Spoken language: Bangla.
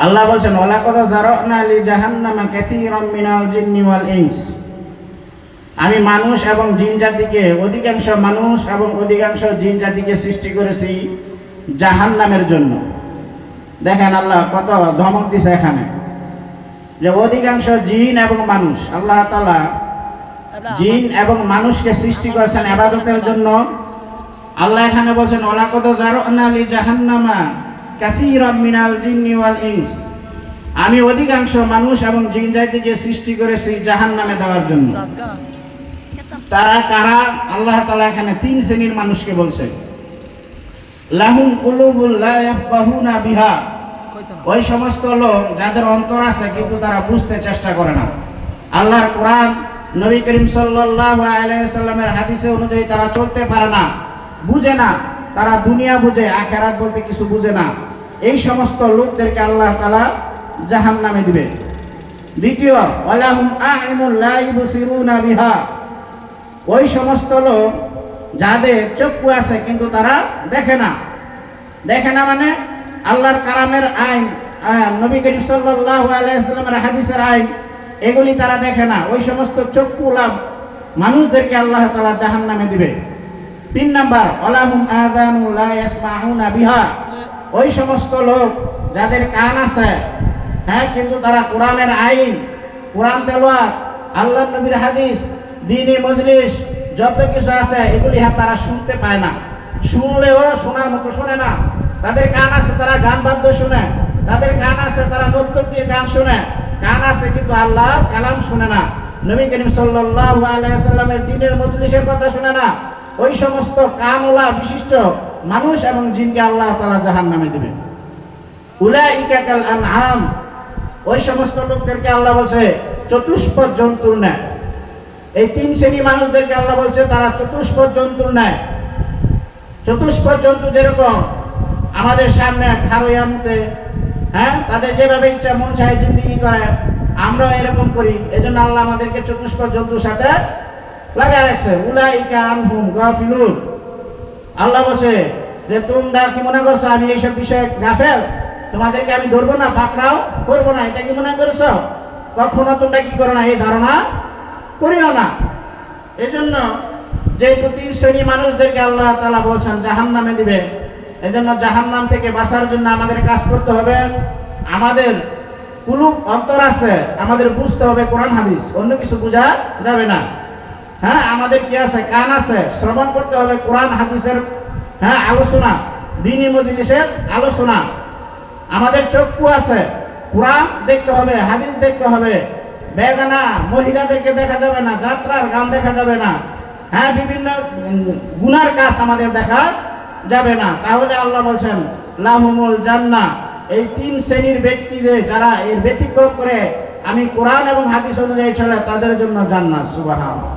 আল্লাহ বলছেন ওয়ালাকাদ যারানা লি জাহান্নামা কাসীরাম মিনাল জিন্নি ওয়াল ইনস, আমি মানুষ এবং জিন জাতিকে, অধিকাংশ মানুষ এবং অধিকাংশ জিন জাতিকে সৃষ্টি করেছি জাহান্নামের জন্য। দেখেন আল্লাহ কত ধমক দিছে এখানে, যে অধিকাংশ জিন এবং মানুষ, আল্লাহ তাআলা জিন এবং মানুষকে সৃষ্টি করেছেন ইবাদতের জন্য। আল্লাহ এখানে বলছেন ওয়ালাকাদ যারানা লি জাহান্নামা কাসীরাম মিনাল জিন্নি ওয়াল ইনস, আমি অধিকাংশ মানুষ এবং জিন জাতিকে সৃষ্টি করেছি জাহান্নামে দেওয়ার জন্য। তারা কারা? আল্লাহ তাআলা এখানে তিন শ্রেণীর মানুষকে বলছে। লাহুম কুলুবুল লা ইয়াফকাহুনা বিহা, ওই সমস্ত লোক যাদের অন্তর আছে কিন্তু তারা বুঝতে চেষ্টা করে না। আল্লাহর কোরআন, নবী করিম সাল্লাল্লাহু আলাইহি ওয়াসাল্লামের হাদিসে অনুযায়ী তারা চলতে পারে না, বুঝে না, তারা দুনিয়া বুঝে, আখিরাত বলতে কিছু বুঝে না। এই সমস্ত লোকদেরকে আল্লাহ তাআলা জাহান্নামে দিবে। দ্বিতীয়, ওয়ালাহুম আ'ইনুন লা ইবসিরুনা বিহা, ওই সমস্ত লোক যাদের চক্ষু আছে কিন্তু তারা দেখে না। দেখে না মানে আল্লাহর কালামের আইন, নবী করিম সাল্লাল্লাহু আলাইহি ওয়াসাল্লামের হাদিসের আইন, এগুলি তারা দেখে না। ওই সমস্ত চক্ষুওয়ালা মানুষদেরকে আল্লাহ তাআলা জাহান্নামে দিবে। তিন নাম্বার, ওয়ালাহুম আযানু লা ইয়াসমাউনা বিহা, ওই সমস্ত লোক যাদের কান আছে, কিন্তু তারা কোরআনের আইন, কোরআন তেলাওয়াত, আল্লাহর নবীর হাদিস, দ্বীনি মজলিস যত কিছু আছে এগুলি তারা শুনতে পায় না। শুনলেও শোনার মতো শোনে না। তাদের কান আছে, তারা গান বাদ্য শুনে। তাদের কান আছে, তারা নর্তকীর গান শুনে। কান আছে কিন্তু আল্লাহর কালাম শুনে না। নবী করিম সাল্লাল্লাহু আলাইহি ওয়াসাল্লামের দ্বীনের মজলিসের কথা শুনে না। ওই সমস্ত কানওয়ালা বিশিষ্ট মানুষ এবং জিনকে আল্লাহ তাআলা জাহান্নামে দিবেন। উলাইকা কাল আনআম, ওই সমস্ত লোকদেরকে আল্লাহ বলছে চতুষ্পদ জন্তুর ন্যায়। এই তিন শ্রেণী মানুষদেরকে আল্লাহ বলছে তারা চতুষ্পদ জন্তুর ন্যায়। চতুষ্পদ জন্তু যেরকম আমাদের সামনে খারয়ামতে, তাদের যেভাবে ইচ্ছা মন চায় জিন্দেগি করে, আমরাও এরকম করি। এজন্য আল্লাহ আমাদেরকে চতুষ্পদ জন্তুর সাথে লাগায় রাখছে। উলাইকা আনহুম গাফিলুন, আল্লাহ বলছে যে তোমরা কি মনে করছো আমি এইসব বিষয়ে গাফেল? তোমাদেরকে আমি ধরবো না, পাকড়াও করবো না, এটা কি মনে করছো? কখনো তোমরা কি করো না, এই ধারণা করিও না। এজন্য যে প্রতি শ্রেণী মানুষদেরকে আল্লাহ তাআলা বলছেন জাহান্নামে দিবে। এজন্য জাহান্নাম থেকে বাঁচার জন্য আমাদের কাজ করতে হবে। আমাদের কুলুব অন্তর আছে, আমাদের বুঝতে হবে কোরআন হাদিস, অন্য কিছু বোঝা যাবে না। আমাদের কি আছে? কান আছে, শ্রবণ করতে হবে কোরআন হাদিসের আলোচনা, দ্বীনি মজলিসের আলোচনা। আমাদের চক্ষু আছে, কোরআন দেখতে হবে, হাদিস দেখতে হবে। বেগানা মহিলাদেরকে দেখা যাবে না, যাত্রার গান দেখা যাবে না, বিভিন্ন গুনার কাজ আমাদের দেখা যাবে না। তাহলে আল্লাহ বলছেন লাহুমুল জান্নাহ, এই তিন শ্রেণীর ব্যক্তিদের যারা এর ব্যতিক্রম করে আমি কোরআন এবং হাদিস অনুযায়ী চলে তাদের জন্য জান্নাত। সুবহানাল্লাহ।